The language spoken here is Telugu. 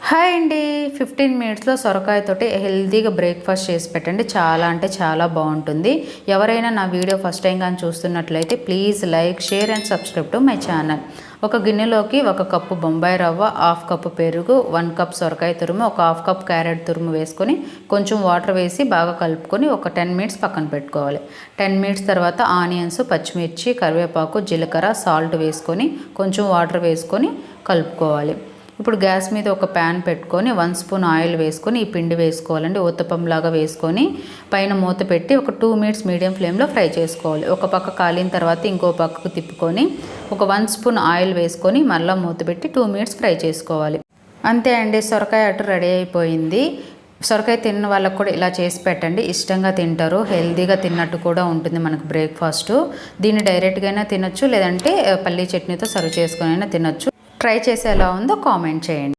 హాయ్ అండి. 15 మినిట్స్లో సొరకాయతోటి హెల్తీగా బ్రేక్ఫాస్ట్ చేసి పెట్టండి. చాలా అంటే చాలా బాగుంటుంది. ఎవరైనా నా వీడియో ఫస్ట్ టైం కానీ చూస్తున్నట్లయితే please like, share and subscribe to my channel. ఒక గిన్నెలోకి 1 కప్పు బొంబాయి రవ్వ, 1/2 కప్పు పెరుగు, 1 కప్ సొరకాయ తురుము, 1/2 కప్ క్యారెట్ తురుము వేసుకొని కొంచెం వాటర్ వేసి బాగా కలుపుకొని ఒక 10 మినిట్స్ పక్కన పెట్టుకోవాలి. 10 మినిట్స్ తర్వాత ఆనియన్స్, పచ్చిమిర్చి, కరివేపాకు, జీలకర్ర, సాల్ట్ వేసుకొని కొంచెం వాటర్ వేసుకొని కలుపుకోవాలి. ఇప్పుడు గ్యాస్ మీద ఒక ప్యాన్ పెట్టుకొని 1 స్పూన్ ఆయిల్ వేసుకొని ఈ పిండి వేసుకోవాలండి. ఊతప్పంలాగా వేసుకొని పైన మూత పెట్టి ఒక 2 మినిట్స్ మీడియం ఫ్లేమ్లో ఫ్రై చేసుకోవాలి. ఒక పక్క కాలిన తర్వాత ఇంకో పక్కకు తిప్పుకొని ఒక 1 స్పూన్ ఆయిల్ వేసుకొని మళ్ళీ మూత పెట్టి 2 మినిట్స్ ఫ్రై చేసుకోవాలి. అంతే అండి, సొరకాయ అటు రెడీ అయిపోయింది. సొరకాయ తిన్న వాళ్ళకు కూడా ఇలా చేసి పెట్టండి, ఇష్టంగా తింటారు. హెల్తీగా తిన్నట్టు కూడా ఉంటుంది మనకు బ్రేక్ఫాస్ట్. దీన్ని డైరెక్ట్గా అయినా తినొచ్చు, లేదంటే పల్లీ చట్నీతో సర్వ్ చేసుకొని అయినా తినొచ్చు. ట్రై చేసి ఎలా ఉందో కామెంట్ చేయండి.